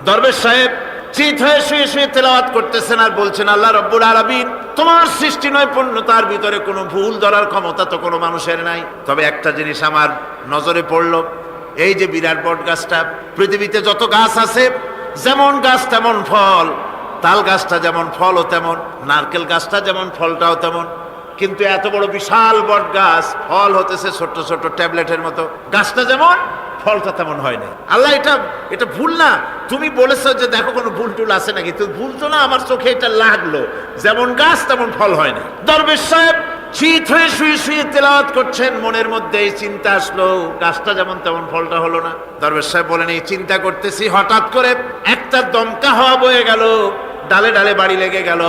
দরবেশ সাহেব চিত হয়ে শুয়ে শুয়ে তেলাওয়াত করতেছেন আর বলছেন, আল্লাহ রব্বুল আলামিন, তোমার সৃষ্টি নৈপুণ্যতার ভিতরে কোনো ভুল ধরার ক্ষমতা তো কোনো মানুষের নাই। তবে একটা জিনিস আমার নজরে পড়লো, এই যে বিরাট বট গাছটা, পৃথিবীতে যত গাছ আছে যেমন গাছ তেমন ফল, তাল গাছটা যেমন ফলও তেমন, নারকেল গাছটা যেমন ফলটাও তেমন, কিন্তু এত বড় বিশাল বট গাছ ফল হতেছে ছোট্ট ছোট্ট ট্যাবলেটের মতো, গাছটা যেমন ফলটা তেমন হয় না। আল্লাহ এটা ভুল না? তুমি বলেছো যে দেখো কোনো ভুল টুল আছে নাকি? তো ভুল তো না, আমার চোখে এটা লাগলো, যেমন গাছ তেমন ফল হয় না। দরবেশ সাহেব চিত হয়ে শুয়ে শুয়ে তেলাওয়াত করছেন, মনের মধ্যে এই চিন্তা আসলো, গাছটা যেমন তেমন ফলটা হলো না। দরবেশ সাহেব বলেন, এই চিন্তা করতেছি, হঠাৎ করে একটা দমকা হাওয়া বয়ে গেল, ডালে ডালে বাড়ি লেগে গেল,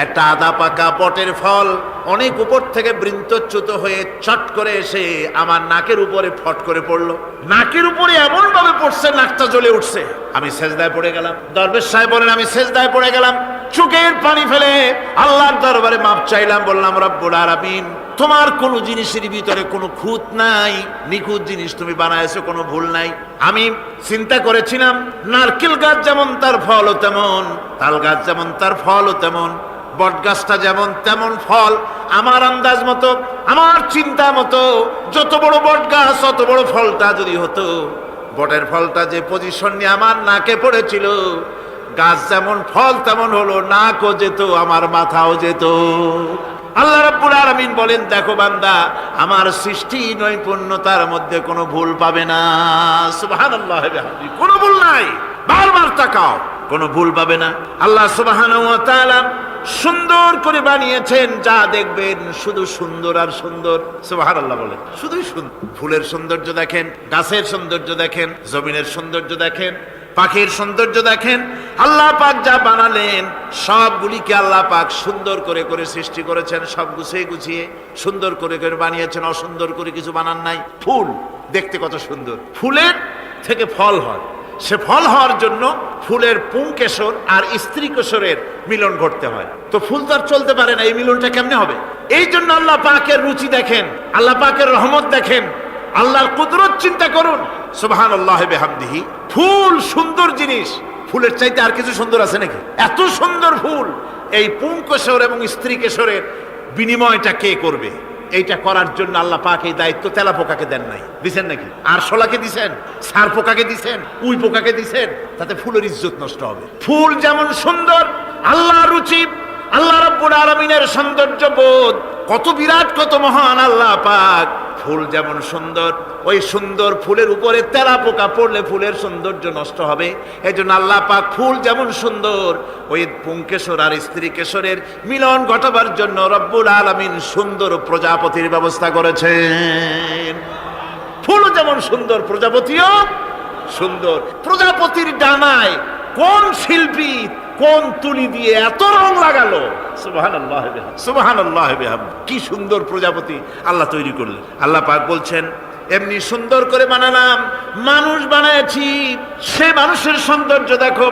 একটা আদা পাকা বটের ফল অনেক উপর থেকে বৃন্তচ্যুত হয়ে চট করে এসে আমার নাকের উপরে ফট করে পড়লো। নাকের উপরে এমন ভাবে পড়ছে, নাকটা জ্বলে উঠছে। আমি সেজদায় পড়ে গেলাম। দরবেশ সাহেব বলেন, আমি সেজদায় পড়ে গেলাম, চোখের পানি ফেলে আল্লাহর দরবারে মাপ চাইলাম, বললাম, রব্বুল আলামিন, তোমার কোন জিনিসের ভিতরে কোনো খুঁত নাই, নিখুঁত জিনিস তুমি বানাইছো, কোনো ভুল নাই। আমি চিন্তা করেছিলাম নারকেল গাছ যেমন তার ফলও তেমন, তাল গাছ যেমন তার ফলও তেমন, বট গাছটা যেমন তেমন ফল। আমার আন্দাজ মতো, আমার চিন্তা মতো, যত বড় বট গাছ অত বড় ফলটা যদি হতো, বটের ফলটা যে পজিশন নিয়ে আমার নাকে পড়েছিল, গাছ যেমন ফল তেমন হলো, নাকও যেত, আমার মাথাও যেত। আল্লাহ রাব্বুল আলামিন বলেন, দেখো বান্দা, আমার সৃষ্টি নৈপুণ্যতার মধ্যে কোনো ভুল পাবে না। সুবহানাল্লাহ, কোনো ভুল নাই, বারবার তাকাও, কোনো ভুল পাবে না। আল্লাহ সুবহানাহু ওয়া তাআলা সুন্দর করে বানিয়েছেন, যা দেখবেন শুধু সুন্দর আর সুন্দর। সুবহানাল্লাহ বলেন, শুধুই সুন্দর। ফুলের সৌন্দর্য দেখেন, গাছের সৌন্দর্য দেখেন, জমিনের সৌন্দর্য দেখেন, পাখির সৌন্দর্য দেখেন। আল্লাহ পাক যা বানালেন সবগুলিকে আল্লাহ পাক সুন্দর করে করে সৃষ্টি করেছেন, সব গুছিয়ে গুছিয়ে সুন্দর করে করে বানিয়েছেন, অসুন্দর করে কিছু বানান নাই। ফুল দেখতে কত সুন্দর, ফুলের থেকে ফল হয়, সে ফল হওয়ার জন্য ফুলের পুংকেশর আর স্ত্রী কেশরের মিলন ঘটতে হয়। তো ফুল তো আর চলতে পারে না, এই মিলনটা কেমনে হবে? এই জন্য আল্লাহ পাকের রুচি দেখেন, আল্লাহ পাকের রহমত দেখেন, আল্লাহর কুদরত চিন্তা করুন। সুবহানাল্লাহি বিহামদিহি। ফুল সুন্দর জিনিস, ফুলের চাইতে আর কিছু সুন্দর আছে নাকি? এত সুন্দর ফুল, এই পুংকেশর এবং স্ত্রী কেশরের বিনিময়টা কে করবে? এইটা করার জন্য আল্লাহ পাক এই দায়িত্ব তেলা পোকাকে দেন নাই, দিছেন নাকি? আরশোলাকে দিছেন, সার পোকাকে দিছেন, উই পোকাকে দিছেন, তাতে ফুলের ইজ্জত নষ্ট হবে। ফুল যেমন সুন্দর, আল্লাহর রুচি, আল্লাহ রাব্বুল আলামিনের সৌন্দর্য বোধ কত বিরাট, কত মহান আল্লাহ পাক। ফুল যেমন সুন্দর, ওই সুন্দর ফুলের উপরে তেলা পোকা পড়লে ফুলের সৌন্দর্য নষ্ট হবে। এই জন্য আল্লাহ পাক ফুল যেমন সুন্দর, ওই পুংকেশর আর স্ত্রী কেশরের মিলন ঘটাবার জন্য রব্বুল আলামিন সুন্দর প্রজাপতির ব্যবস্থা করেছেন। ফুল যেমন সুন্দর, প্রজাপতিও সুন্দর। প্রজাপতির ডানায় কোন শিল্পী কোন তুলি দিয়ে এত রং লাগালো! সুবহানাল্লাহ, সুবহানাল্লাহ, কি সুন্দর প্রজাপতি আল্লাহ তৈরি করলেন। আল্লাহ পাক বলছেন, এমনি সুন্দর করে বানালাম, মানুষ বানাইছি, সে মানুষের সৌন্দর্য দেখো।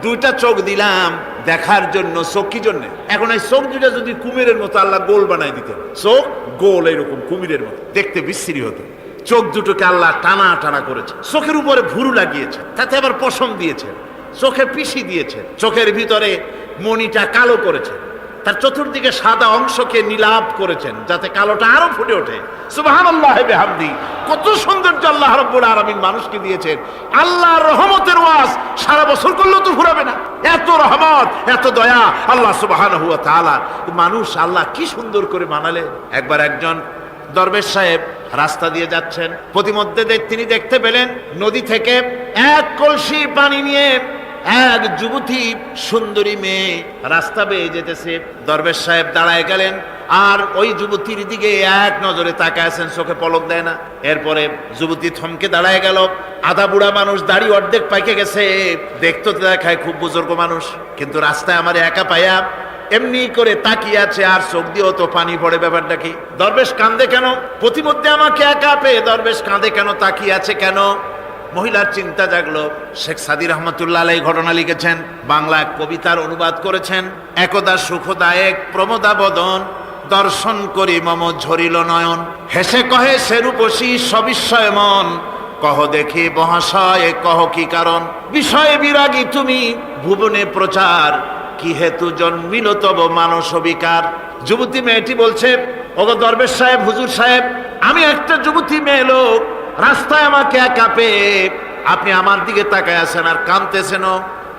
দুইটা চোখ দিলাম দেখার জন্য। চোখ কি জন্য? এখন এই চোখ দুইটা যদি কুমিরের মতো আল্লাহ গোল বানাই দিতেন, চোখ গোল এরকম কুমিরের মতো, দেখতে বিশ্রী হতো। চোখ দুটোকে আল্লাহ টানা টানা করেছে, চোখের উপরে ভুরু লাগিয়েছে, তাতে আবার পশম দিয়েছে, চোখে পিসি দিয়েছে, চোখের ভিতরে মণিটা কালো করেছে, তার চতুর্দিকে সাদা অংশকে নীলাভ করেছেন যাতে কালোটা আরো ফুটে ওঠে। সুবহানাল্লাহ বিহামদি। কত সৌন্দর্য আল্লাহ রাব্বুল আলামিন মানুষকে দিয়েছেন। আল্লাহর রহমতের ওয়াজ সারা বছর করলেও তো ফুরাবে না, এত রহমত, এত দয়া আল্লাহ সুবহানাহু ওয়া তাআলা। মানুষ আল্লাহ কি সুন্দর করে বানালেন। একবার একজন দরবেশ সাহেব রাস্তা দিয়ে যাচ্ছেন, প্রতিমধ্যে তিনি দেখতে পেলেন নদী থেকে এক কলসি পানি নিয়ে এক যুবতী সুন্দরী মেয়ে রাস্তা বেয়ে যেতেছে। দরবেশ সাহেব দাঁড়ায় গেলেন আর ওই যুবতীর দিকে এক নজরে তাকায় আছেন, চোখে পলক দেয় না। এরপরে যুবতী থমকে দাঁড়ায় গেল। আধা বুড়া মানুষ, দাড়ি অর্ধেক পাইকে গেছে, দেখতে দেখায় খুব বুজুর্গ মানুষ, কিন্তু রাস্তায় আমার একা পায়া এমনি করে তাকিয়ে আছে আর চোখ দিয়েও তো পানি পড়ে। ব্যাপারটা কি? দরবেশ কাঁদে কেন? প্রতিমধ্যে আমাকে একা পেয়ে দরবেশ কাঁদে কেন, তাকিয়ে আছে কেন? মহিলার চিন্তা জাগলো। শেখ সাদী রহমতুল্লাহ আলাইহি ঘটনা লিখেছেন, বাংলা কবিতার অনুবাদ করেছেন। একদা সুখদায়ক প্রমোদা বদন, দর্শন করি মম ঝরিল নয়ন, হেসে কহে সে রূপসী সবিস্ময় মন, কহ দেখি মহাশয়, কহ কি কারণ? বিষয়ে বিরাগী তুমি, ভুবনে প্রচার, কি হেতু জন্মিল তব মানস বিকার। যুবতী মেয়েটি বলছে, ওগো দরবেশ সাহেব, হুজুর সাহেব, আমি একটা যুবতী মেয়ে লোক, রাস্তায় আমাকে একা পেয়ে আপনি আমার দিকে তাকায় আছেন আর কাঁদতেছেন।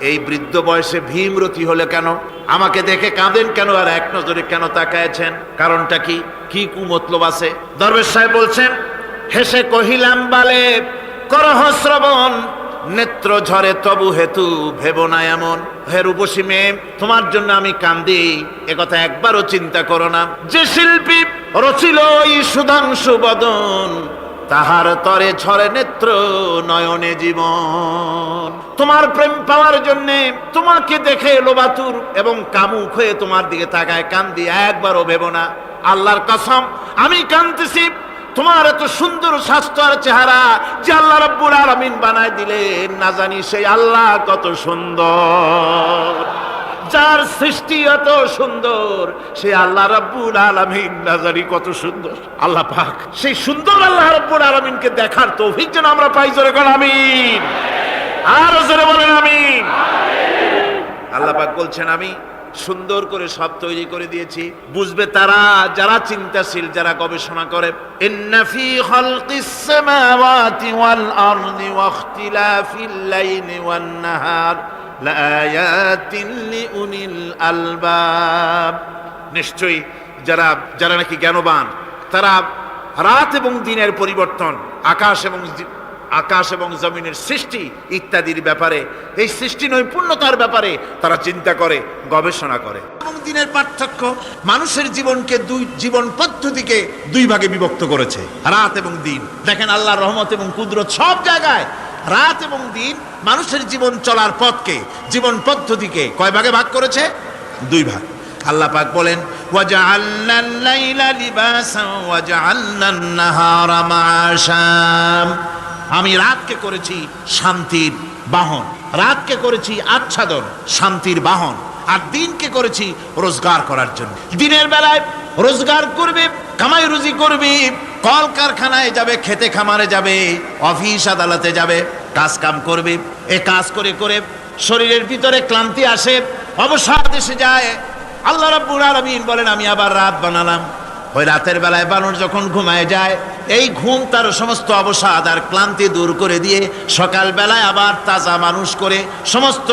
এই বৃদ্ধ বয়সে ভীমরতি হলে কেন? আমাকে দেখে কাঁদেন কেন? আর এক নজরে কেন তাকায়ছেন? কারণটা কি? কি কুমতলব আছে? দরবেশ সাহেব বলছেন, হেসে কহিলাম বালে, করহ শ্রবণ, নেত্র ঝরে তবু হেতু ভেব না এমন। হে রূপসী মেয়ে, তোমার জন্য আমি কান্দি, একথা একবারও চিন্তা করো না। যে শিল্পী রচিল এই সুধাংশু বদন, তাহার তরে ঝরে নেত্র নয়নে জীবন। তোমার প্রেম পাওয়ার জন্য তোমাকে দেখে লোবাতুর এবং কামুক হয়ে তোমার দিকে তাকায় কান্দি, একবারও ভেবো না। আল্লাহর কসম, আমি কাঁদতেছি তোমার এত সুন্দর স্বাস্থ্য আর চেহারা যে আল্লাহ রাব্বুল আলামিন বানায় দিলেন, না জানি সেই আল্লাহ কত সুন্দর। যার সৃষ্টি এত সুন্দর সেই আল্লাহ রাব্বুল আলামিন না জানি কত সুন্দর। আল্লাহ পাক সেই সুন্দর আল্লাহ রাব্বুল আলামিনকে দেখার তৌফিক যেন আমরা পাই। জোরে বলেন আমিন, আর জোরে বলেন আমিন। আল্লাহ পাক বলছেন, আমি সুন্দর করে সব তৈরি করে দিয়েছি। বুঝবে তারা যারা চিন্তাশীল, যারা গবেষণা করে। ইন্না ফি খালকিস সামাওয়াতি ওয়াল আরদি ওয়া ইখতিলাফিল লাইলি ওয়ান নাহার লাআয়াতিন লিউলিল আলবাব। নিশ্চয়ই যারা নাকি জ্ঞানবান, তারা রাত এবং দিনের পরিবর্তন, আকাশ এবং জমিনের সৃষ্টি ইত্যাদির ব্যাপারে, এই সৃষ্টি নৈপুণ্যতার ব্যাপারে তারা চিন্তা করে, গবেষণা করে। এবং দিনের পার্থক্য মানুষের জীবন পদ্ধতিকে দুই ভাগে বিভক্ত করেছে, রাত এবং দিন। দেখেন আল্লাহর রহমত এবং কুদরত সব জায়গায়। রাত এবং দিন মানুষের জীবন চলার পথকে, জীবন পদ্ধতিকে কয় ভাগে ভাগ করেছে? দুই ভাগ। আল্লাহ পাক বলেন, ওয়াজআলনাল লাইলা লিবাসান ওয়াজআলনান নাহারা মাআশা। আমি রাতকে করেছি শান্তির বাহন, রাতকে করেছি আচ্ছাদন, শান্তির বাহন, আর দিনকে করেছি রোজগার করার জন্য। দিনের বেলায় রোজগার করবে, কামাই রুজি করবে, কল কারখানায় যাবে, খেতে খামারে যাবে, অফিস আদালতে যাবে, কাজ কাম করবে। এ কাজ করে করে শরীরের ভিতরে ক্লান্তি আসে, অবসাদ এসে যায়। আল্লাহ রাব্বুল আলামিন বলেন, আমি আবার রাত বানালাম। ওই রাতের বেলায় মানুষ যখন ঘুমায় যায়, এই ঘুম তার সমস্ত অবসাদ আর ক্লান্তি দূর করে দিয়ে সকাল বেলায় আবার তাজা মানুষ করে সমস্ত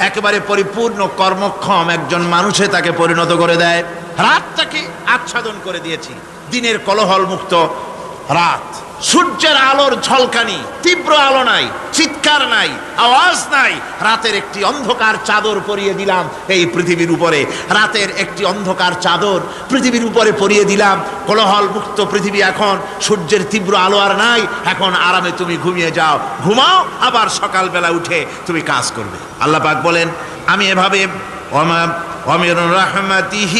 একেবারে পরিপূর্ণ কর্মক্ষম একজন মানুষে তাকে পরিণত করে দেয়। রাতটাকে আচ্ছাদন করে দিয়েছি, দিনের কোলাহল মুক্ত রাত। সূর্যের আলোর ঝলকানি, তীব্র আলো নাই, চিৎকার নাই, আওয়াজ নাই। রাতের একটি অন্ধকার চাদর পরিয়ে দিলাম এই পৃথিবীর উপরে। রাতের একটি অন্ধকার চাদর পৃথিবীর উপরে পরিয়ে দিলাম। কোলাহল মুক্ত পৃথিবী। এখন সূর্যের তীব্র আলো আর নাই। এখন আরামে তুমি ঘুমিয়ে যাও, ঘুমাও, আবার সকালবেলা উঠে তুমি কাজ করবে। আল্লাহ পাক বলেন, আমি এভাবে ومن رحمته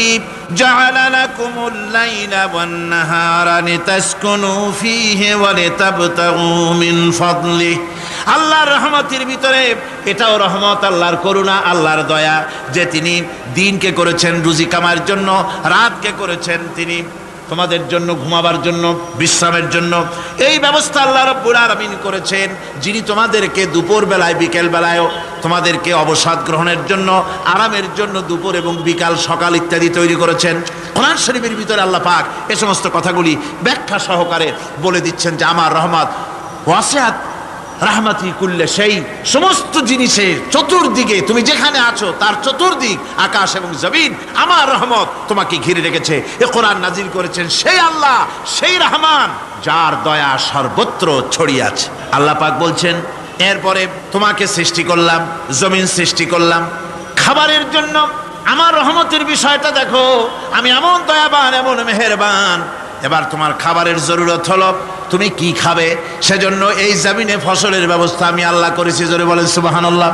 جعل لكم الليل والنهار لتسكنوا فيه ولتبتغوا من فضله। আল্লাহর রহমতের ভিতরে এটাও রহমত, আল্লাহর করুণা, আল্লাহর দয়া যে তিনি দিনকে করেছেন রুজি কামার জন্য, রাতকে করেছেন তিনি তোমাদের জন্য ঘুমাবার জন্য, বিশ্রামের জন্য। এই ব্যবস্থা আল্লাহ রাব্বুল আলামিন করেছেন, যিনি তোমাদেরকে দুপুর বেলায়, বিকেল বেলায়ও তোমাদেরকে অবসাদ গ্রহণের জন্য, আরামের জন্য দুপুর এবং বিকাল, সকাল ইত্যাদি তৈরি করেছেন। কোরআন শরীফের ভিতরে আল্লাহ পাক এই সমস্ত কথাগুলি ব্যাখ্যা সহকারে বলে দিচ্ছেন যে আমার রহমত ওয়াসিআত রাহমাতি কুল্লে, সেই সমস্ত জিনিসের চতুর্দিকে, তুমি যেখানে আছো তার চতুর্দিক, আকাশ এবং জমিন, আমার রহমত তোমাকে ঘিরে রেখেছে। এ কোরআন নাজিল করেছেন সেই আল্লাহ, সেই রহমান, যার দয়া সর্বত্র ছড়িয়ে আছে। আল্লাহ পাক বলছেন, এরপরে তোমাকে সৃষ্টি করলাম, জমিন সৃষ্টি করলাম খাবারের জন্য। আমার রহমতের বিষয়টা দেখো, আমি এমন দয়াবান, এমন মেহেরবান। এবার তোমার খাবারের জরুরত হলো, তুমি কি খাবে? সেজন্য এই জমিনে ফসলের ব্যবস্থা আমি আল্লাহ করেছি। জোরে বলেন সুবহানাল্লাহ।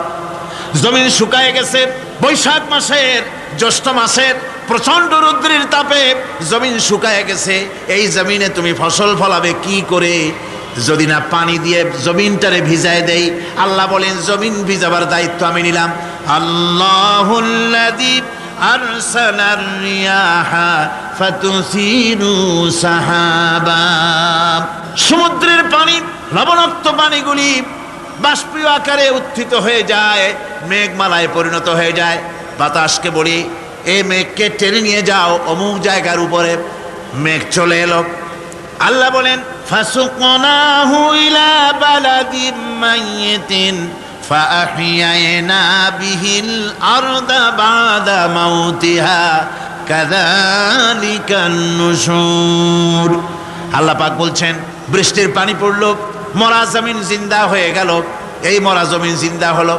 জমিন শুকায় গেছে, বৈশাখ মাসের, জ্যৈষ্ঠ মাসের প্রচন্ড রৌদ্রের তাপে জমিন শুকায় গেছে। এই জমিনে তুমি ফসল ফলাবে কি করে? যদি না পানি দিয়ে জমিনটারে ভিজায় দেই। আল্লাহ বলেন, জমিন ভিজাবার দায়িত্ব আমি নিলাম। আল্লাহুল্লাযী আরসালার রিয়াহা ফাতুসিরু সাহাবা। সমুদ্রের পানি লবণাক্ত পানিগুলি বাষ্পীয় আকারে উত্থিত হয়ে যায়, মেঘমালায় পরিণত হয়ে যায়। বাতাসকে বলি, এই মেঘকে টেনে নিয়ে যাও অমুক জায়গার উপরে। মেঘ চলে এলো। আল্লাহ বলেন ফাসুকনাহু ইলা বালাদিম মাইয়িতিন ফাআহইয়ানা বিহিল আরদা বাদা মাউতিহা কাযালিকান নুশুর। আল্লাহ পাক বলছেন, বৃষ্টির পানি পড়লো, মরা জমিন জিন্দা হয়ে গেল। এই মরা জমিন জিন্দা হলো।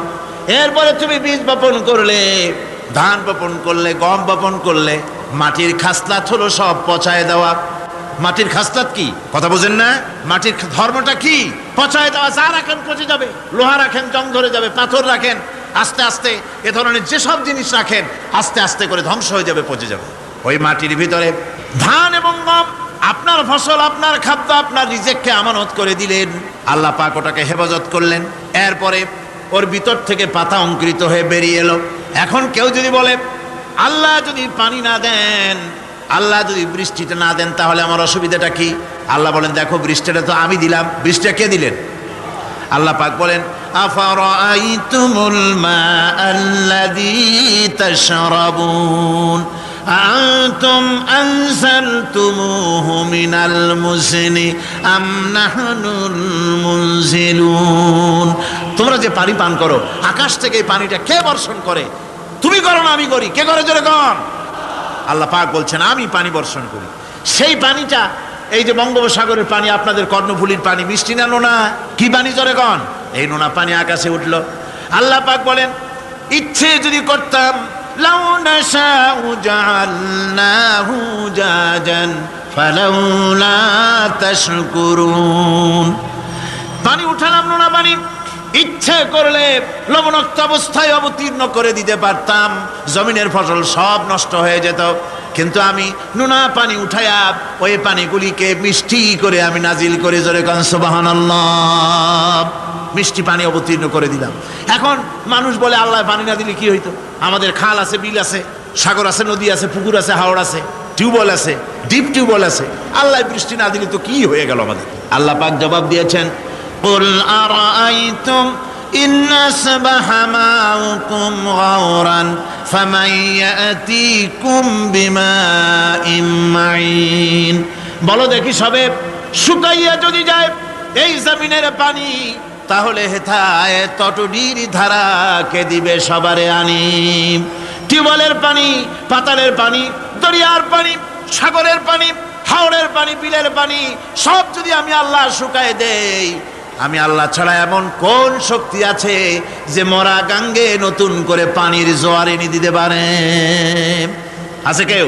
এরপরে তুমি বীজ বপন করলে, ধান বপন করলে, গম বপন করলে, মাটির খাসলাত হলো সব পচায় দেওয়া। মাটির খাসলাত কি কথা বোঝেন না? মাটির ধর্মটা কি? পচায় দেওয়া। যা রাখেন পচে যাবে, লোহা রাখেন জং ধরে যাবে, পাথর রাখেন আস্তে আস্তে, এ ধরনের যেসব জিনিস রাখেন আস্তে আস্তে করে ধ্বংস হয়ে যাবে, পচে যাবে। ওই মাটির ভিতরে ধান এবং গম, আপনার ফসল, আপনার খাদ্য, আপনার রিজেককে আমানত করে দিলেন। আল্লাহ পাক ওটাকে হেফাজত করলেন। এরপরে ওর ভিতর থেকে পাতা অঙ্কুরিত হয়ে বেরিয়ে এলো। এখন কেউ যদি বলে আল্লাহ যদি পানি না দেন, আল্লাহ যদি বৃষ্টিটা না দেন, তাহলে আমার অসুবিধাটা কি? আল্লাহ বলেন, দেখো বৃষ্টিটা তো আমি দিলাম। বৃষ্টিটা কে দিলেন? আল্লাহ পাক বলেন আফারাআইতুমুল মাআল্লাযী তাশরাবুন আনতুম আনজালতুমুহু মিনাল মুজনি আম নাহনুল মুনজিলুন। তোমরা যে পানি পান করো, আকাশ থেকে এই পানিটা কে বর্ষণ করে? তুমি করো না আমি করি? কে করে জোরে কন? আল্লাহ পাক বলছেন আমি পানি বর্ষণ করি। সেই পানিটা, এই যে বঙ্গোপসাগরের পানি, আপনাদের কর্ণফুলীর পানি, মিষ্টি না নোনা? কি পানি জোরে কন? এই নোনা পানি আকাশে উঠলো। আল্লাহ পাক বলেন ইচ্ছে যদি করতাম লাউ নাশাউ জাআলনাহু জাজান ফালাউলা তাশকুরুন। পানি উঠালাম, নোনা পানি, ইচ্ছে করলে লবণাক্ত অবস্থায় অবতীর্ণ করে দিতে পারতাম, জমিনের ফসল সব নষ্ট হয়ে যেত। কিন্তু আমি নোনা পানি উঠায়া ওই পানিগুলিকে মিষ্টি করে আমি নাজিল করে, জোরে কান সুবহানাল্লাহ, মিষ্টি পানি অবতীর্ণ করে দিলাম। এখন মানুষ বলে আল্লাহ পানি না দিলে কি হইতো? আমাদের খাল আছে, বিল আছে, সাগর আছে, নদী আছে, পুকুর আছে, হাওড় আছে, টিউবওয়েল আছে, ডিপ টিউবওয়েল আছে। আল্লাহ বৃষ্টি না দিলে তো কি হয়ে গেল আমাদের? আল্লাহ পাক জবাব দিয়েছেন কুল আরাআইতুম ইন আসবাহা মাউকুম গাওরান ফামান ইয়াতিকুম বিমাইন মাইন। বলো দেখি, সবে শুকাইয়া যদি যায় এই জমিনের পানি, তাহলে হেথায় তটডির ধারা কে দিবে সবারে আনি? টিউবওয়েলের পানি, পাতালের পানি, দরিয়ার পানি, সাগরের পানি, হাওড়ের পানি, বিলের পানি, সব যদি আমি আল্লাহ শুকায় দেই, আমি আল্লাহ ছাড়া এমন কোন শক্তি আছে যে মরা গাঙ্গে নতুন করে পানির জোয়ার এনে দিতে পারে? আছে কেউ?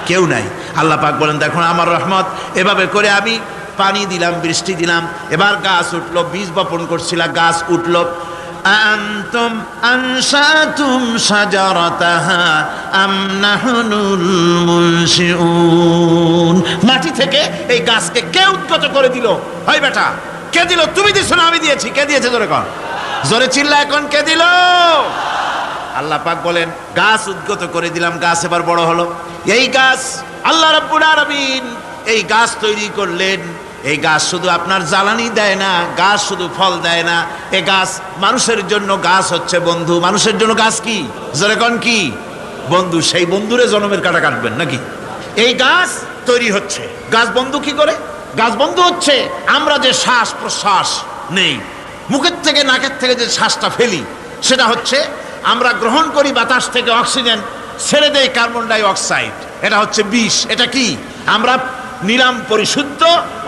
কেউ নাই। আল্লাহ পাক বলেন দেখুন আমার রহমত, এভাবে করে আমি পানি দিলাম, বৃষ্টি দিলাম, এবার গাছ উঠলো। বীজ বপন করছিলাম, গাছ উঠলো। আনতুম আনশাতুম শাজারাতাহা আম নাহনুল মুনশিউন। মাটি থেকে এই গাছকে কে উদ্গত করে দিল? হয় বেটা, কে দিল? তুমি দিছো না আমি দিয়েছি? কে দিয়েছে জোরে কর, জোরে চিল্লা এখন কে দিল? আল্লাহ পাক বলেন গাছ উদ্গত করে দিলাম, গাছ এবার বড় হলো। এই গাছ আল্লাহ রাব্বুল আলামিন এই গাছ তৈরি করলেন। এই গাছ শুধু আপনার জ্বালানি দেয় না, গাছ শুধু ফল দেয় না, এই গাছ মানুষের জন্য, গাছ হচ্ছে বন্ধু। মানুষের জন্য গাছ কি জোরে কোন? কি বন্ধু। সেই বন্ধুরে জন্মের কাটা কাটবেন নাকি? এই গাছ তৈরি হচ্ছে। গাছ বন্ধু কি করে? গাছ বন্ধু হচ্ছে আমরা যে শ্বাস প্রশ্বাস নেই, মুখের থেকে নাকের থেকে যে শ্বাসটা ফেলি, সেটা হচ্ছে আমরা গ্রহণ করি বাতাস থেকে অক্সিজেন, ছেড়ে দেয় কার্বন ডাই অক্সাইড। এটা হচ্ছে বিষ। এটা কি? আমরা নিলাম পরিশুদ্ধ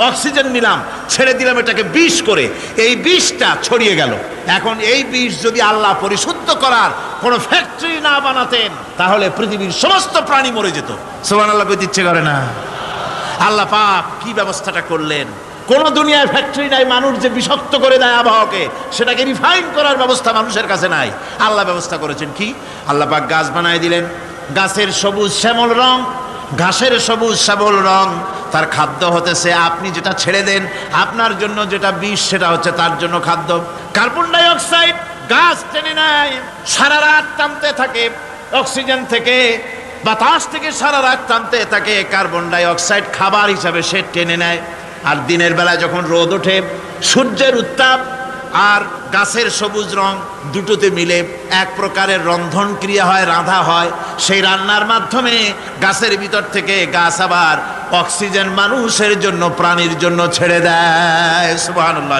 অক্সিজেন, নিলাম, ছেড়ে দিলাম এটাকে বিষ করে, এই বিষটা ছড়িয়ে গেল। এখন এই বিষ যদি আল্লাহ পরিশুদ্ধ করার কোনো ফ্যাক্টরি না বানাতেন, তাহলে পৃথিবীর সমস্ত প্রাণী মরে যেত। সুবহানাল্লাহ বলতে ইচ্ছে করে না? আল্লাহ পাক কি ব্যবস্থাটা করলেন! কোন দুনিয়ায় ফ্যাক্টরি নাই, মানুষ যে বিষাক্ত করে দেয় আবহাওয়াকে, সেটাকে রিফাইন করার ব্যবস্থা মানুষের কাছে নাই। আল্লাহ ব্যবস্থা করেছেন কি? আল্লাহ পাক গাছ বানায় দিলেন। গাছের সবুজ শ্যামল রং, ঘাসের সবুজ শ্যামল রং, তার খাদ্য হতেছে আপনি যেটা ছেড়ে দেন, আপনার জন্য যেটা বিষ, সেটা হচ্ছে তার জন্য খাদ্য। কার্বন ডাই অক্সাইড গাছ টেনে নেয়, সারা রাত টানতে থাকে অক্সিজেন থেকে, বাতাস থেকে সারা রাত টানতে থাকে। কার্বন ডাই অক্সাইড খাবার হিসাবে সে টেনে নেয়। আর দিনের বেলা যখন রোদ ওঠে, সূর্যের উত্তাপ আর গাছের সবুজ রং দুটোতে মিলে এক প্রকারের রন্ধন ক্রিয়া হয়, রাঁধা হয়। সেই রান্নার মাধ্যমে গাছের ভিতর থেকে গাছ আবার অক্সিজেন মানুষের জন্য, প্রাণীর জন্য ছেড়ে দেয়। সুবহানাল্লাহ।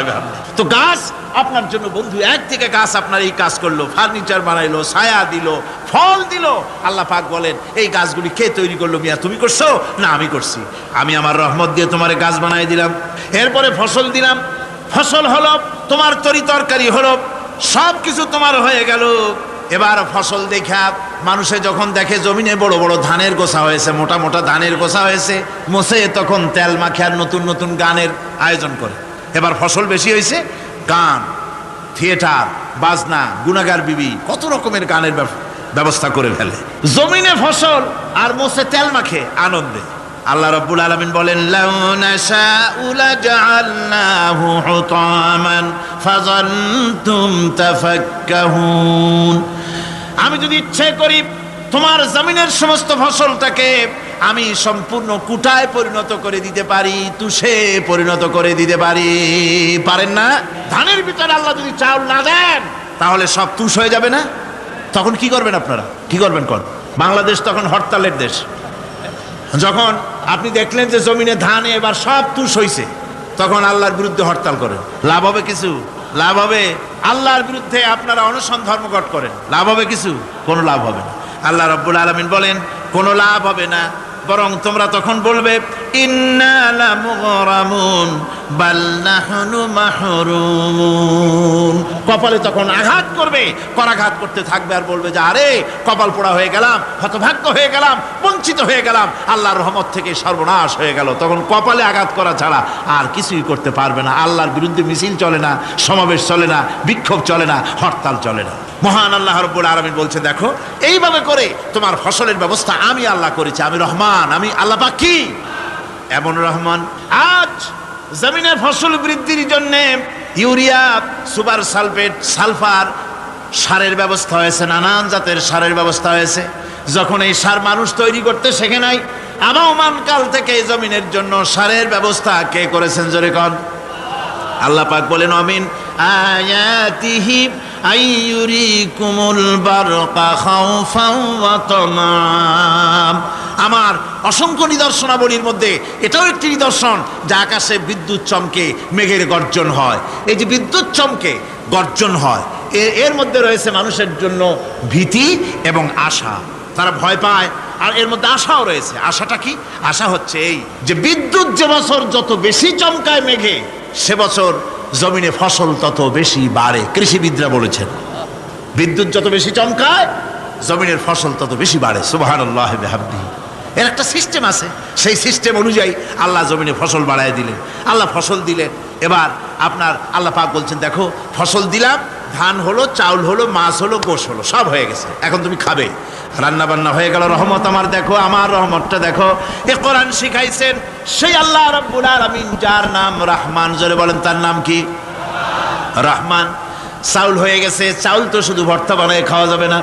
তো গাছ আপনার জন্য বন্ধু, একদিকে গাছ আপনার এই কাজ করলো, ফার্নিচার বানাইলো, ছায়া দিল, ফল দিল। আল্লাহ পাক বলেন, এই গাছগুলি কে তৈরি করলো? মিয়া তুমি করছো না আমি করছি। আমি আমার রহমত দিয়ে তোমার গাছ বানাই দিলাম। এরপরে ফসল দিলাম, ফসল হলো, তোমার তরি তরকারি হলো, সব কিছু তোমার হয়ে গেল। এবার ফসল দেখা মানুষে যখন দেখে জমিনে বড় বড় ধানের গোছা হয়েছে, মোটা মোটা ধানের গোছা হয়েছে, মোছে তখন তেল মাখে আর নতুন নতুন গানের আয়োজন করে। এবার ফসল বেশি হয়েছে, গান, থিয়েটার, বাজনা, গুনাগার বিবি, কত রকমের গানের ব্যবস্থা করে ফেলে। জমিনে ফসল আর মোছে তেল মাখে আনন্দে। আল্লাহ রাব্বুল আলামিন বলেন, লাউ নাশাউ লাজআলনাহু হুতামান ফাযান্তুম তাফাক্কাহুন। আমি যদি ইচ্ছে করি তোমার জমিনের সমস্ত ফসলটাকে আমি সম্পূর্ণ কুটায় পরিণত করে দিতে পারি, তুষে পরিণত করে দিতে পারি। পারেন না? ধানের ভিতরে আল্লাহ যদি চাউল না দেন তাহলে সব তুষ হয়ে যাবে না? তখন কি করবেন আপনারা? কি করবেন? বাংলাদেশ তখন হরতালের দেশ। যখন আপনি দেখলেন যে জমিনে ধানে এবার সব তুষ হইছে, তখন আল্লাহর বিরুদ্ধে হরতাল করেন। লাভ হবে কিছু? লাভ হবে? আল্লাহর বিরুদ্ধে আপনারা অনশন ধর্মঘট করেন, লাভ হবে কিছু? কোনো লাভ হবে না। আল্লাহ রাব্বুল আলামিন বলেন, কোনো লাভ হবে না, বরং তোমরা তখন বলবে, ইন্না লামুগরামুন বাল নাহনু মাহরুমুন। কপালে তখন আঘাত করবে, করাঘাত করতে থাকবে আর বলবে যে আরে কপাল পোড়া হয়ে গেলাম, হতভাগ্য হয়ে গেলাম, বঞ্চিত হয়ে গেলাম, আল্লাহর রহমত থেকে সর্বনাশ হয়ে গেল। তখন কপালে আঘাত করা ছাড়া আর কিছুই করতে পারবে না। আল্লাহর বিরুদ্ধে মিছিল চলে না, সমাবেশ চলে না, বিক্ষোভ চলে না, হরতাল চলে না। মহান আল্লাহ রাব্বুল আলামিন বলছে, দেখো এইভাবে করে তোমার ফসলের ব্যবস্থা আমি আল্লাহ করেছি। আমি রহমান, আমি আল্লাহ পাক। কি এমন রহমান? আজ জমিনে ফসল বৃদ্ধির জন্য ইউরিয়া, সুপার সালফেট, সালফার সারের ব্যবস্থা হয়েছে, নানান জাতের সারের ব্যবস্থা হয়েছে। যখন এই সার মানুষ তৈরি করতে শেখে নাই, আবহমান কাল থেকে এই জমিনের জন্য সারের ব্যবস্থা কে করেছেন? জোরে কন। আল্লাহ পাক বলেন, আমিন আয়াতিহি আইয়ুরিকুমুল বারকা খাউফাও ওয়া তামাম। আমার অসংখ্য নিদর্শনাবলীর মধ্যে এটাও একটি নিদর্শন যে আকাশে বিদ্যুৎ চমকে মেঘের গর্জন হয়। এই যে বিদ্যুৎ চমকে গর্জন হয়, এর মধ্যে রয়েছে মানুষের জন্য ভীতি এবং আশা। তারা ভয় পায়, আর এর মধ্যে আশাও রয়েছে। আশাটা কি? আশা হচ্ছে এই যে বিদ্যুৎ যে বছর যত বেশি চমকায় মেঘে, সে বছর জমিনে ফসল তত বেশি বাড়ে। কৃষিবিদরা বলেছেন, বিদ্যুৎ যত বেশি চমকায় জমিনের ফসল তত বেশি বাড়ে। সুবহানাল্লাহ বিহামদিহি। এর একটা সিস্টেম আছে, সেই সিস্টেম অনুযায়ী আল্লাহ জমিনে ফসল বাড়ায় দিলেন। আল্লাহ ফসল দিলেন। এবার আপনার আল্লাহ পাক বলছেন, দেখো ফসল দিলাম, ধান হলো, চাউল হলো, মাছ হলো, গোশ হলো, সব হয়ে গেছে, এখন তুমি খাবে। রান্না বান্না হয়ে গেল। রহমত আমার দেখো, আমার রহমতটা দেখো। এ কোরআন শিখাইছেন সেই আল্লাহ রাব্বুল আলামিন, যার নাম রহমান। জোরে বলেন, তার নাম কি? রহমান। চাউল হয়ে গেছে, চাউল তো শুধু ভর্তা বানায় খাওয়া যাবে না।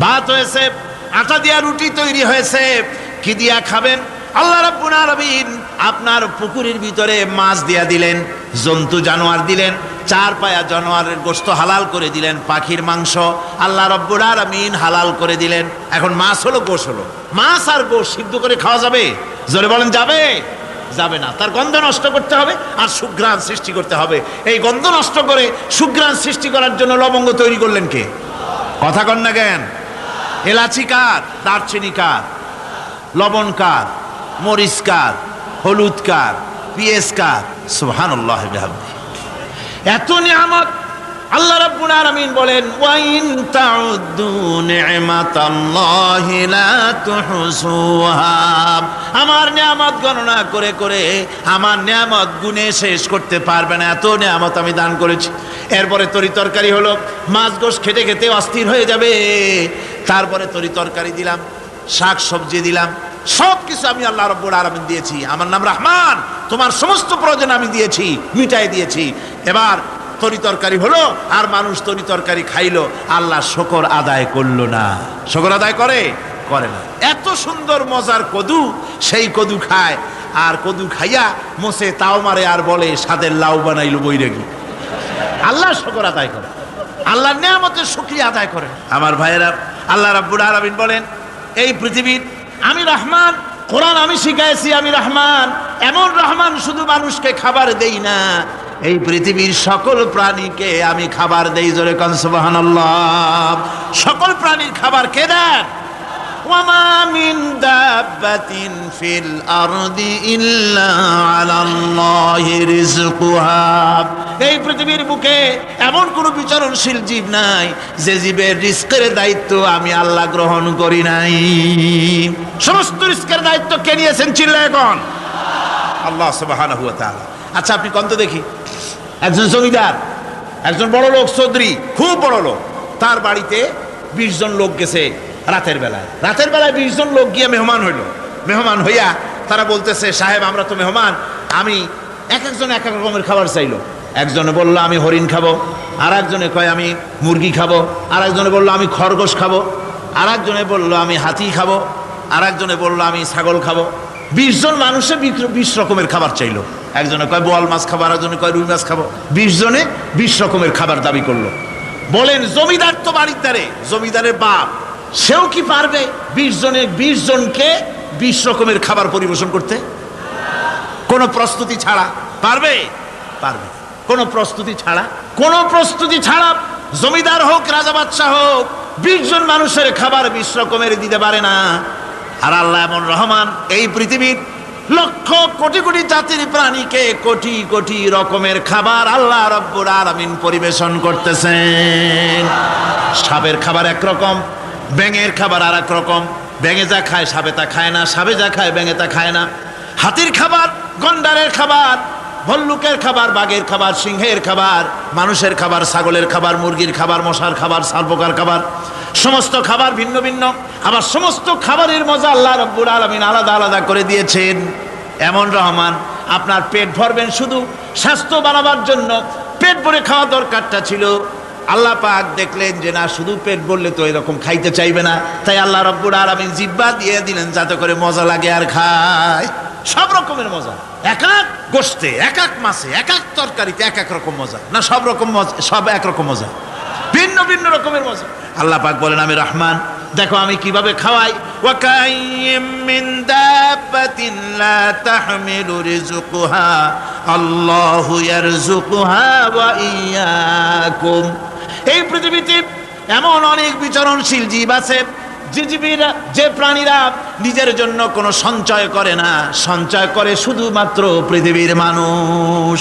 ভাত হয়েছে, আটা দিয়া রুটি তৈরি হয়েছে, কি দিয়া খাবেন? আল্লাহ রাব্বুল আলামিন আপনার পুকুরের ভিতরে মাছ দিয়া দিলেন, জন্তু জানোয়ার দিলেন, চার পায়া জানোয়ারের গোশত হালাল করে দিলেন, পাখির মাংস আল্লাহ রাব্বুল আলামিন হালাল করে দিলেন। এখন মাছ হলো, গোশ হলো। মাছ আর গোশ সিদ্ধ করে খাওয়া যাবে? জোরে বলেন, যাবে? যাবে না। তার গন্ধ নষ্ট করতে হবে আর সুঘ্রাণ সৃষ্টি করতে হবে। এই গন্ধ নষ্ট করে সুঘ্রাণ সৃষ্টি করার জন্য লবঙ্গ তৈরি করলেন কে? কথা কন না কেন? এলাচি কার? দারচিনি কার? লবণ কার? মরিচ কার? হলুদ কার? পেঁয়াজ কার? সুবহানাল্লাহ বিহামদিহি। এত নিয়ামত আল্লাহ রাব্বুল আলামিন বলেন, ওয়া ইন তাউদ্দু নি'মাতাল্লাহি লা তুহসুহা। আমার নিয়ামত গণনা করে করে আমার নিয়ামত গুণে শেষ করতে পারবে না, এত নিয়ামত আমি দান করেছি। এরপরে তরি তরকারি হলো, মাছ গোশ খেতে খেতে অস্থির হয়ে যাবে। তারপরে তরি তরকারি দিলাম, শাক সবজি দিলাম, সব কিছু আমি আল্লাহ রাব্বুল আলামিন দিয়েছি। আমার নাম রহমান, তোমার সমস্ত প্রয়োজন আমি দিয়েছি, মিটাই দিয়েছি। এবার তরি তরকারি হলো, আর মানুষ তরি তরকারি খাইলো, আল্লাহ শুকর আদায় করলো না। শুকর আদায় করে না। এত সুন্দর মজার কদু, সেই কদু খায়, আর কদু খাইয়া মোসে তাও মারে আর বলে স্বাদের লাউ বানাইলো বৈরাগী। আল্লাহ শুকর আদায় করে, আল্লাহর নিয়ামতের শুকরিয়া আদায় করে। আমার ভাইয়েরা, আল্লাহ রাব্বুল আলামিন বলেন এই পৃথিবীর আমি রহমান, কোরআন আমি শিখাইছি আমি রহমান। এমন রহমান শুধু মানুষকে খাবার দেই না, এই পৃথিবীর সকল প্রাণীকে আমি খাবার দেই। জোরে কান সুবহানাল্লাহ। সকল প্রাণীর খাবার কে দেন? ওয়ামা মিন দাব্বাতিন ফিল আরদি ইল্লা আলাল্লাহি রিজকুহা। এই পৃথিবীর বুকে এমন কোন বিচরণশীল জীব নাই যে জীবের রিজকের দায়িত্ব আমি আল্লাহ গ্রহণ করি নাই। সমস্ত রিজকের দায়িত্ব কে নিয়েছেন? চিল্লায় এখন আল্লাহ সুবহানাহু ওয়া তাআলা। আচ্ছা আপনি কোন তো দেখি, একজন জমিদার, একজন বড় লোক, চৌধুরী, খুব বড় লোক, তার বাড়িতে 20 জন লোক গেছে রাতের বেলায়। 20 জন লোক গিয়ে মেহমান হইল। মেহমান হইয়া তারা বলতেছে, সাহেব আমরা তো মেহমান, আমি এক একজন এক এক রকমের খাবার চাইলো। একজনে বললো আমি হরিণ খাবো, আর একজনে কয় আমি মুরগি খাবো, আর একজনে বললো আমি খরগোশ খাবো, আর একজনে বললো আমি হাতি খাবো, আর একজনে বললো আমি ছাগল খাবো। 20 জন মানুষে 20 রকমের খাবার চাইলো। একজনে কয় বোয়াল মাছ খাবো, আর একজনে কয় রুই মাছ খাবো। 20 জনে 20 রকমের খাবার দাবি করলো। বলেন জমিদার তো বাড়ির জমিদারের বাপ, সেও কি পারবে 20 জনকে 20 রকমের খাবার পরিবেশন করতে? কোন প্রস্তুতি ছাড়া পারবে? পারবে। কোন প্রস্তুতি ছাড়া জমিদার হোক রাজা বাদশাহ হোক 20 জন মানুষের খাবার 20 রকমের দিতে পারে না। আর আল্লাহ এমন রহমান, এই পৃথিবীর লক্ষ কোটি কোটি জাতির প্রাণীকে কোটি কোটি রকমের খাবার আল্লাহ রাব্বুল আলামিন পরিবেশন করতেছেন। সাপের খাবার একরকম, ব্যাঙের খাবার আর এক রকম। ব্যাঙে যা খায় সাপে তা খায় না, সাপে যা খায় ব্যাঙে তা খায় না। হাতির খাবার, গন্ডারের খাবার, ভল্লুকের খাবার, বাঘের খাবার, সিংহের খাবার, মানুষের খাবার, ছাগলের খাবার, মুরগির খাবার, মশার খাবার, সারপোকার খাবার, সমস্ত খাবার ভিন্ন ভিন্ন। আবার সমস্ত খাবারের মজা আল্লাহ রাব্বুল আলামিন আলাদা আলাদা করে দিয়েছেন। এমন রহমান, আপনার পেট ভরবেন শুধু স্বাস্থ্য বানাবার জন্য, পেট ভরে খাওয়া দরকারটা ছিল। আল্লাহ পাক দেখলেন যে না, শুধু পেট ভরলে তো এরকম খাইতে চাইবে না, তাই আল্লাহ রাব্বুল আলামিন জিহ্বা দিয়ে দিলেন যাতে করে মজা লাগে আর খায়। সব রকমের মজা, এক এক গোশতে, এক এক মাছে, এক এক তরকারিতে এক এক রকম মজা না, সব রকম মজা, সব একরকম মজা, ভিন্ন ভিন্ন রকমের মজা। আল্লাহ পাক বলেন আমি রহমান, দেখো আমি কিভাবে খাওয়াই। ওয়া কাইয়্যিম মিন দাব্বাতিন লা তাহমিলু রিজকুহা আল্লাহু ইয়ারযুকুহা ওয়া ইয়্যাকুম। এই পৃথিবীতে এমন অনেক বিচরণশীল জীব আছে যে প্রাণীরা নিজের জন্য কোনো সঞ্চয় করে না, সঞ্চয় করে শুধুমাত্র পৃথিবীর মানুষ।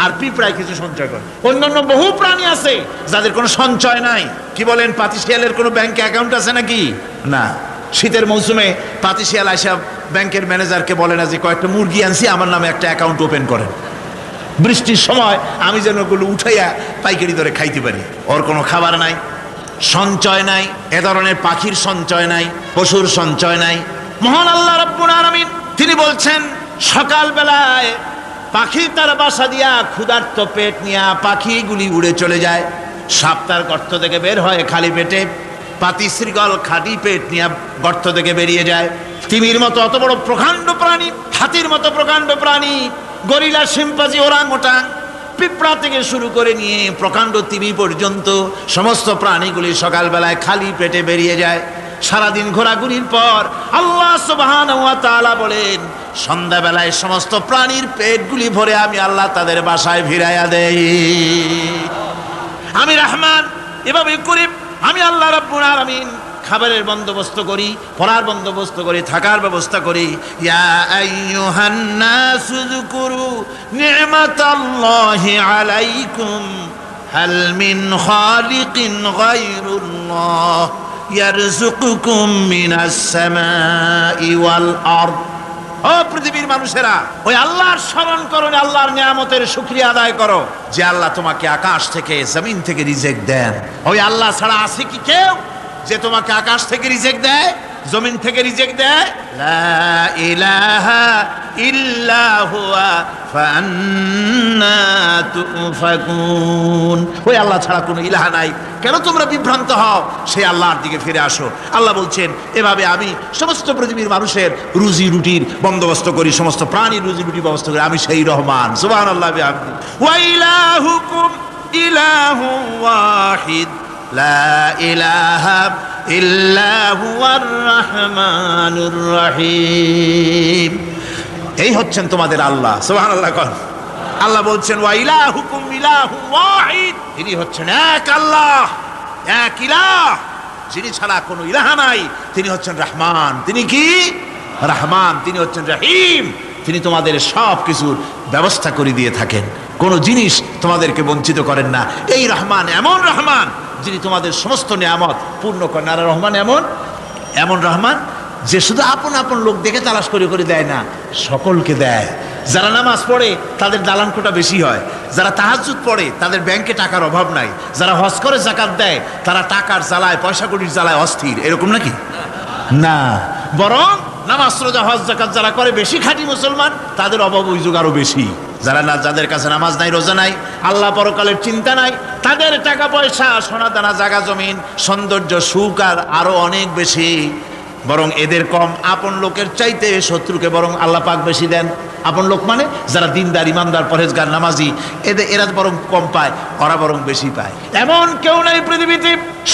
আর পিঁপড়ায় কিছু সঞ্চয় করে। অন্যান্য বহু প্রাণী আছে যাদের কোনো সঞ্চয় নাই। কি বলেন, পাতিশিয়ালের কোনো ব্যাংকে অ্যাকাউন্ট আছে নাকি? না। শীতের মৌসুমে পাতিশিয়াল আইসা ব্যাংকের ম্যানেজারকে বলে না যে কয়েকটা মুরগি আনছি, আমার নামে একটা অ্যাকাউন্ট ওপেন করেন, বৃষ্টির সময় আমি যেন ওগুলো উঠাইয়া পাইকারি দরে খাইতে পারি। ওর কোনো খাবার নাই, সঞ্চয় নাই। এ ধরনের পাখির সঞ্চয় নাই, পশুর সঞ্চয় নাই। মহান আল্লাহ রাব্বুল আলামিন তিনি বলছেন, সকাল বেলায় পাখি তার বাসা দিয়া ক্ষুধার্ত পেট নিয়ে পাখিগুলি উড়ে চলে যায়। সাপ তার গর্ত থেকে বের হয় খালি পেটে, পাতি শৃগাল খালি পেট নিয়ে গর্ত থেকে বেরিয়ে যায়। তিমির মতো অত বড় প্রকাণ্ড প্রাণী, হাতির মতো প্রকাণ্ড প্রাণী, গরিলা, শিম্পাঞ্জি, ওরাংওটাং, পিঁপড়া থেকে শুরু করে নিয়ে প্রকাণ্ড তিমি পর্যন্ত সমস্ত প্রাণীগুলি সকালবেলায় খালি পেটে বেরিয়ে যায়। সারাদিন ঘোরাঘুরির পর আল্লাহ সুবহানাহু ওয়া তাআলা বলেন, সন্ধ্যাবেলায় সমস্ত প্রাণীর পেটগুলি ভরে আমি আল্লাহ তাদের বাসায় ফিরাইয়া দেই। আমি রহমান, এভাবে করি আমি আল্লাহ রাব্বুল আলামিন খাবারের বন্দোবস্ত করি, পড়ার বন্দোবস্ত করি, থাকার ব্যবস্থা করি। ইয়া আইয়ুহান নাসু যকুরু নি'মাতাল্লাহি আলাইকুম হাল মিন খালিকিন গায়রুল্লাহ ইয়ারযুকুকুম মিনাস সামাই ওয়াল আরদ। ও পৃথিবীর মানুষেরা, ওই আল্লাহর স্মরণ করো, আল্লাহর নিয়ামতের শুকরিয়া আদায় করো যে আল্লাহ তোমাকে আকাশ থেকে, জমিন থেকে রিজিক দেন। ওই আল্লাহ ছাড়া আছে কি কেউ যে তোমাকে আকাশ থেকে রিজিক দেয়? জমিন থেকে রিজিক দেয়, লা ইলাহা ইল্লা হুয়া ফান্না তুফাকুন। ওই আল্লাহ ছাড়া কোনো ইলাহা নাই, কেন তোমরা বিভ্রান্ত হও? সেই আল্লাহর দিকে ফিরে আসো। আল্লাহ বলছেন, এভাবে আমি সমস্ত পৃথিবীর মানুষের রুজি রুটির বন্দোবস্ত করি, সমস্ত প্রাণীর রুজি রুটির ব্যবস্থা করি, আমি সেই রহমান। সুবহানাল্লাহ বিহামদিহি। ওয়া ইলাহুকুম ইলাহু ওয়াহিদ লা ইলাহা ইল্লা হুয়ার রহমানুর রহিম। এই হচ্ছেন তোমাদের আল্লাহ। সুবহানাল্লাহ। আল্লাহ বলছেন, ওয়া ইলাহুকুম ইলাহু ওয়াহিদ, তিনি হচ্ছেন এক আল্লাহ, এক ইলাহ, যিনি ছাড়া কোনো ইলাহা নাই। তিনি হচ্ছেন রহমান। তিনি কি? রহমান। তিনি হচ্ছেন রহিম। তিনি তোমাদের সব কিছুর ব্যবস্থা করে দিয়ে থাকেন, কোনো জিনিস তোমাদেরকে বঞ্চিত করেন না। এই রহমান এমন রহমান যিনি তোমাদের সমস্ত নিয়ামত পূর্ণ করেন। আর রহমান এমন রহমান যে শুধু আপন আপন লোক দেখে তালাশ করে করে দেয় না, সকলকে দেয়। যারা নামাজ পড়ে তাদের দালান কোটা বেশি হয়, যারা তাহাজ্জুদ পড়ে তাদের ব্যাংকে টাকার অভাব নাই, যারা হজ করে যাকাত দেয় তারা টাকার জ্বালায়, পয়সা কড়ির জ্বালায় অস্থির। এরকম নাকি? না, বরং নামাজ রোজা হজ যাকাত যারা করে, বেশি খাঁটি মুসলমান, তাদের অভাব অভিযোগ আরো বেশি। যাদের কাছে নামাজ নাই, রোজা নাই, আল্লাহ পরকালের চিন্তা নাই, তাদের টাকা পয়সা, সোনা দানা, জায়গা জমিন, সৌন্দর্য, সুখ আর আরো অনেক বেশি। বরং এদের কম। আপন লোকের চাইতে শত্রুকে বরং আল্লাহ পাক বেশি দেন। আপন লোক মানে যারা দিনদার, ইমানদার, পরহেজগার, নামাজি, এরা বরং কম পায়, ওরা বরং বেশি পায়। এমন কেউ নাই পৃথিবীতে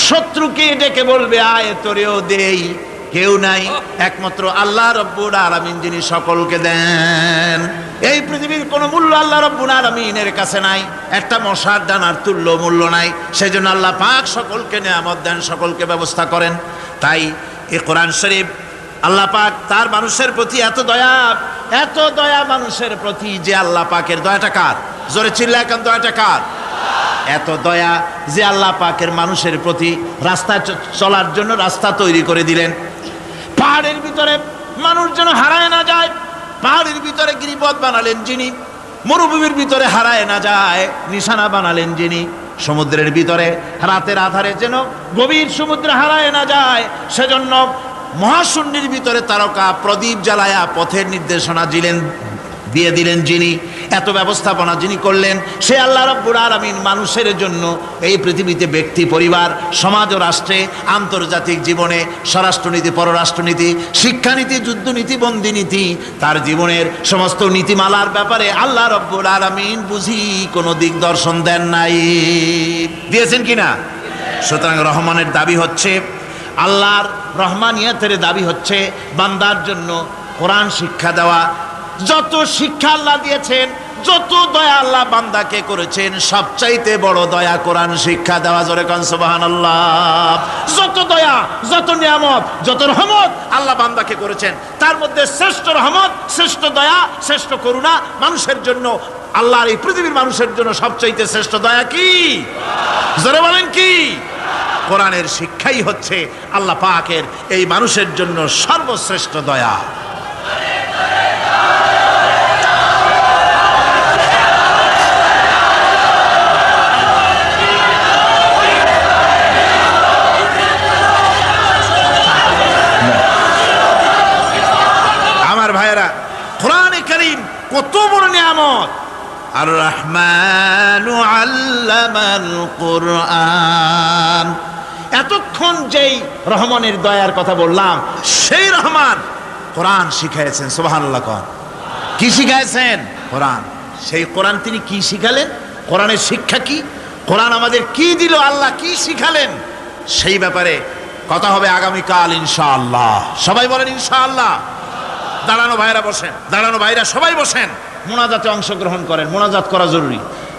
শত্রুকে ডেকে বলবে আয় তোরেও দেই, কেউ নাই, একমাত্র আল্লাহ রব্বুল আলামিন যিনি সকলকে দেন। এই পৃথিবীর কোনো মূল্য আল্লাহ রব্বুল আলামিনের কাছে নাই, একটা মশার দানার তুল্য মূল্য নাই। সেজন্য আল্লাহ পাক সকলকে নিয়ামত দেন, সকলকে ব্যবস্থা করেন। তাই এই কোরআন শরীফ আল্লাহ পাক তার মানুষের প্রতি এত দয়া মানুষের প্রতি, যে আল্লাহ পাকের দয়াটা কার? জোরে চিল্লা এখন, দয়াটা কার? এত দয়া যে আল্লাহ পাকের মানুষের প্রতি রাস্তা চলার জন্য রাস্তা তৈরি করে দিলেন। পাহাড়ের ভিতরে মানুষ যেন হারায় না যায়, পাহাড়ের ভিতরে গিরিপথ বানালেন যিনি, মরুভূমির ভিতরে হারায় না যায় নিশানা বানালেন যিনি, সমুদ্রের ভিতরে রাতের আধারে যেন গভীর সমুদ্রে হারায় না যায়, সেজন্য মহাশূন্যের ভিতরে তারকা প্রদীপ জ্বালায়া পথের নির্দেশনা দিয়ে দিলেন যিনি, এত ব্যবস্থাপনা যিনি করলেন, সে আল্লাহ রাব্বুল আলামিন মানুষের জন্য এই পৃথিবীতে ব্যক্তি, পরিবার, সমাজ ও রাষ্ট্রে, আন্তর্জাতিক জীবনে, স্বরাষ্ট্রনীতি, পররাষ্ট্রনীতি, শিক্ষানীতি, যুদ্ধনীতি, বন্দিনীতি, তার জীবনের সমস্ত নীতিমালার ব্যাপারে আল্লাহ রাব্বুল আলামিন বুঝি কোনো দিক দর্শন দেন নাই। দিয়েছেন কিনা? সুতরাং রহমানের দাবি হচ্ছে, আল্লাহর রহমানিয়তের দাবি হচ্ছে বান্দার জন্য কোরআন শিক্ষা দেওয়া। যত শিক্ষা আল্লাহ দিয়েছেন, যত দয়া আল্লাহ বান্দাকে করেছেন, সবচাইতে বড় দয়া কোরআন শিক্ষা দেওয়া। জোরে কান সুবহানাল্লাহ। যত দয়া, যত নিয়ামত, যত রহমত আল্লাহ বান্দাকে করেছেন, তার মধ্যে শ্রেষ্ঠ রহমত, শ্রেষ্ঠ দয়া, শ্রেষ্ঠ করুণা মানুষের জন্য, আল্লাহর এই পৃথিবীর মানুষের জন্য সবচাইতে শ্রেষ্ঠ দয়া কি? জোরে বলেন কি? কোরআনের শিক্ষাই হচ্ছে আল্লাহ পাকের এই মানুষের জন্য সর্বশ্রেষ্ঠ দয়া। আমার ভাইয়েরা, কোরআনে কারীম কত বড় নিয়ামত। আর রহমানু আল্লামাল কোরআন। এতক্ষণ যেই রহমানের দয়ার কথা বললাম, সেই রহমান কোরআন শিখাইছেন। সুবহানাল্লাহ। কি শিখাইছেন? কোরআন। সেই কোরআন তিনি কি শিখালেন? কোরআনের শিক্ষা কি? কোরআন আমাদের কি দিল? আল্লাহ কি শিখালেন? সেই ব্যাপারে কথা হবে আগামীকাল ইনশাআল্লাহ। সবাই বলেন ইনশাআল্লাহ। দাঁড়ানো ভাইরা বসেন, দাঁড়ানো ভাইরা সবাই বসেন, মোনাজাতে অংশগ্রহণ করেন। মোনাজাত করা জরুরি,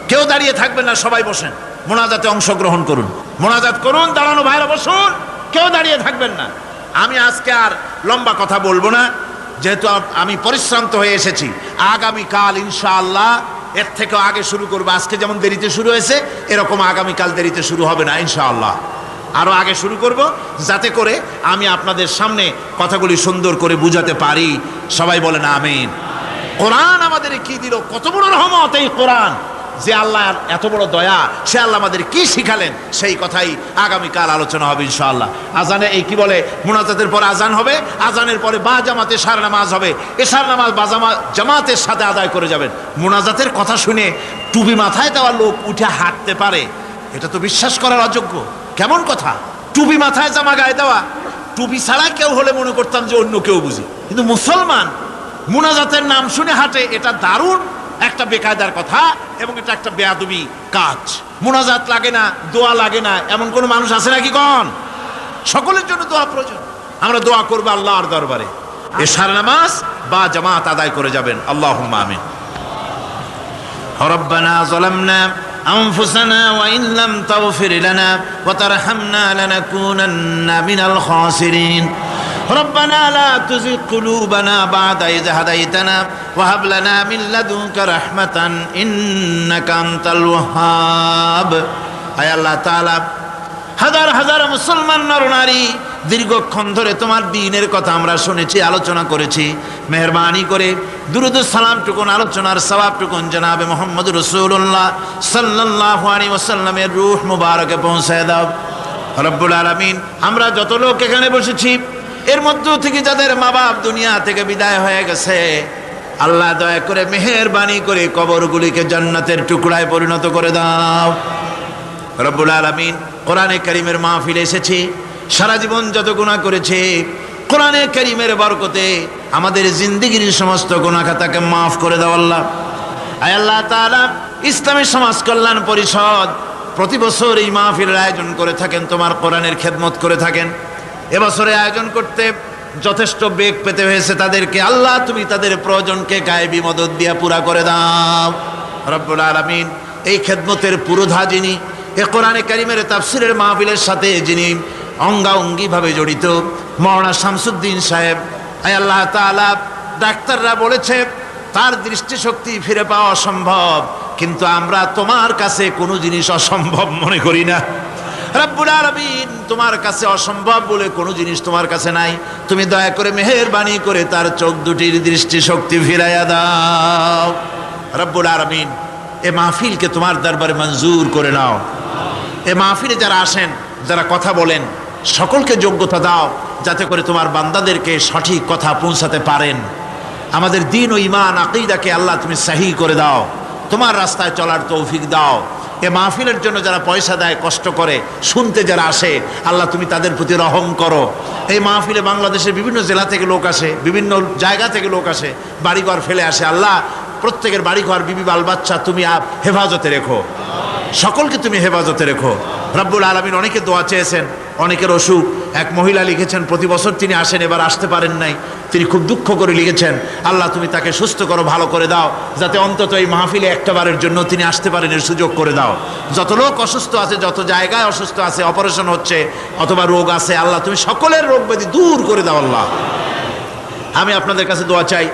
কেউ দাঁড়িয়ে থাকবেন না, সবাই বসেন, মোনাজাতে অংশগ্রহণ করুন, মোনাজাত করুন। দাঁড়ানো ভাইরা বসুন, কেউ দাঁড়িয়ে থাকবেন না। আমি আজকে আর লম্বা কথা বলবো না, যেহেতু আমি পরিশ্রান্ত হয়ে এসেছি। আগামীকাল ইনশাআল্লাহ এর থেকেও আগে শুরু করবো। আজকে যেমন দেরিতে শুরু হয়েছে, এরকম আগামীকাল দেরিতে শুরু হবে না ইনশাআল্লাহ। আরো আগে শুরু করব, যাতে করে আমি আপনাদের সামনে কথাগুলি সুন্দর করে বুঝাতে পারি। সবাই বলেন আমিন। কোরআন আমাদের কি দিল, কত বড় রহমত এই কোরআন, যে আল্লাহর এত বড় দয়া, সে আল্লাহ আমাদের কি শিখালেন, সেই কথাই আগামীকাল আলোচনা হবে ইনশাআল্লাহ। আজানে এই কি বলে, মুনাজাতের পরে আজান হবে, আজানের পরে বা জামাতে এশার নামাজ হবে, এশার নামাজ বা জামাতের সাথে আদায় করে যাবেন। মুনাজাতের কথা শুনে টুপি মাথায় দেওয়া লোক উঠে হাঁটতে পারে, এটা তো বিশ্বাস করার অযোগ্য। কেমন কথা, টুপি মাথায় জামা গায়ে দেওয়া? টুপি ছাড়া কেউ হলে মনে করতাম যে অন্য কেউ বুঝি, কিন্তু মুসলমান মুনাজাতের নাম শুনে হাঁটে, এটা দারুণ একটা বেকায়দার কথা এবং এটা একটা বেয়াদবি কাজ। মুনাজাত লাগে না, দোয়া লাগে না, এমন কোন মানুষ আছে নাকি? কোন? সকলের জন্য দোয়া প্রয়োজন। আমরা দোয়া করবো আল্লাহর দরবারে, এশার নামাজ বা জামাত আদায় করে যাবেন। আল্লাহুম্মা আমিন। রব্বানা যালামনা أنفسنا وإن لم تغفر لنا وترحمنا لنكونن من الخاسرين ربنا لا تزغ قلوبنا بعد إذ هديتنا وهب لنا من لدنك رحمة إنك أنت الوهاب أي الله تعالى হাজার হাজার মুসলমান নরনারী দীর্ঘক্ষণ ধরে তোমার দ্বীনের কথা আমরা শুনেছি, আলোচনা করেছি। মেহেরবানি করে দুরূদ ও সালামটুকুন, আলোচনার সওয়াবটুকুন জনাবে মুহাম্মদ রাসূলুল্লাহ সাল্লাল্লাহু আলাইহি ওয়াসাল্লামের রূহ মুবারকে পৌঁছায় দাও রব্বুল আলামিন। আমরা যত লোক এখানে বসেছি, এর মধ্য থেকে যাদের মা বাপ দুনিয়া থেকে বিদায় হয়ে গেছে, আল্লাহ দয়া করে মেহেরবানি করে কবরগুলিকে জান্নাতের টুকরায় পরিণত করে দাও রব্বুল আলামিন। কোরআনে কারীমের মাহফিলে এসেছি, সারা জীবন যত গুনাহ করেছে, কোরআনে কারীমের বরকতে আমাদের জিন্দেগির সমস্ত গুনাহ খাতাকে মাফ করে দাও আল্লাহ। আয় আল্লাহ তাআলা, ইসলামী সমাজ কল্যাণ পরিষদ প্রতি বছর এই মাহফিলের আয়োজন করে থাকেন, তোমার কোরআনের খেদমত করে থাকেন। এবছরে আয়োজন করতে যথেষ্ট বেগ পেতে হয়েছে তাদেরকে, আল্লাহ তুমি তাদের প্রয়োজনকে গায়েবী মদদ দিয়ে পুরা করে দাও রব্বুল আলামিন। এই খেদমতের পুরোধা যিনি, এ কোরআনে কারীমের তাফসীরের মাহফিলের সাথে যিনি অঙ্গাঙ্গিভাবে জড়িত, মাওলানা শামসুদ্দিন সাহেব, আয় আল্লাহ তাআলা, ডাক্তাররা বলেছে তার দৃষ্টিশক্তি ফিরে পাওয়া অসম্ভব, কিন্তু আমরা তোমার কাছে কোনো জিনিস অসম্ভব মনে করি না রব্বুল আলামিন। তোমার কাছে অসম্ভব বলে কোনো জিনিস তোমার কাছে নাই। তুমি দয়া করে মেহেরবানি করে তার চোখ দুটির দৃষ্টিশক্তি ফিরাইয়া দাও রব্বুল আলামিন। এ মাহফিলকে তোমার দরবারে মঞ্জুর করে নাও। এ মাহফিলে যারা আসেন, যারা কথা বলেন, সকলকে যোগ্যতা দাও যাতে করে তোমার বান্দাদেরকে সঠিক কথা পৌঁছাতে পারেন। আমাদের দ্বীন ও ঈমান আকীদাকে আল্লাহ তুমি সহি করে দাও, তোমার রাস্তায় চলার তৌফিক দাও। এ মাহফিলের জন্য যারা পয়সা দেয়, কষ্ট করে, শুনতে যারা আসে, আল্লাহ তুমি তাদের প্রতি রহম করো। এই মাহফিলে বাংলাদেশের বিভিন্ন জেলা থেকে লোক আসে, বিভিন্ন জায়গা থেকে লোক আসে, বাড়িঘর ফেলে আসে। আল্লাহ প্রত্যেকের বাড়িঘর, বিবি বাল বাচ্চা তুমি হেফাজতে রেখো, সকলকে তুমি হেফাজতে রেখো রব্বুল আলামিন। অনেকে দোয়া চেয়েছেন, অনেকের অসুখ। এক মহিলা লিখেছেন প্রতি বছর তিনি আসেন, এবার আসতে পারেন নাই, তিনি খুব দুঃখ করে লিখেছেন, আল্লাহ তুমি তাকে সুস্থ করো, ভালো করে দাও, যাতে অন্তত এই মাহফিলে একটা বারের জন্য তিনি আসতে পারেন, এর সুযোগ করে দাও। যত লোক অসুস্থ আছে, যত জায়গায় অসুস্থ আছে, অপারেশন হচ্ছে অথবা রোগ আছে, আল্লাহ তুমি সকলের রোগ ব্যাধি দূর করে দাও আল্লাহ। আমি আপনাদের কাছে দোয়া চাই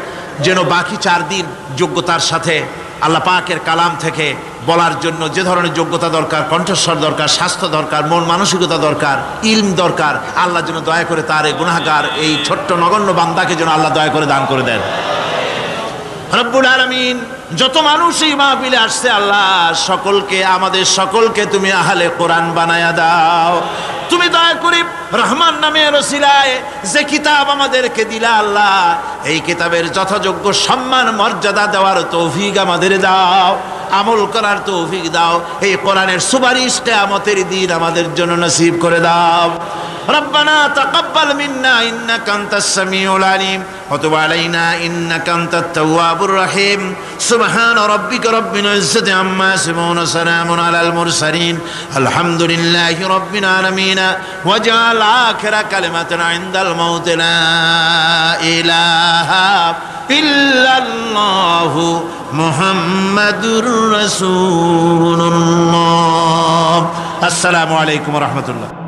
যেন বাকি 4 দিন যোগ্যতার সাথে আল্লাহ পাকের কালাম থেকে বলার জন্য যে ধরনের যোগ্যতা দরকার, কণ্ঠস্বর দরকার, স্বাস্থ্য দরকার, মন মানসিকতা দরকার, ইলম দরকার, আল্লাহ যেন দয়া করে তার এই গুনাহগার, এই ছোট্ট নগণ্য বান্দাকে যেন আল্লাহ দয়া করে দান করে দেন রব্বুল আলামিন। যত মানুষ এই মাহফিলে আসছে, আল্লাহ সকলকে, আমাদের সকলকে তুমি আহলে কোরআন বানায়া দাও। তুমি দয়া করে রহমান নামের ওসিলায় যে কিতাব আমাদেরকে দিলা আল্লাহ, এই কিতাবের যথাযোগ্য সম্মান মর্যাদা দেওয়ার তৌফিক আমাদের দাও, আমল করার তৌফিক দাও। এই কোরআনের সুপারিশ কিয়ামতের দিন আমাদের জন্য নসিব করে দাও। ربنا تقبل منا إنك أنت السميع العليم وتب علينا إنك أنت التواب الرحيم سبحان ربك رب العزة عما يصفون وسلام على المرسلين الحمد لله رب العالمين واجعل آخر كلمة عند الموت لا إله إلا الله محمد رسول الله السلام عليكم ورحمة الله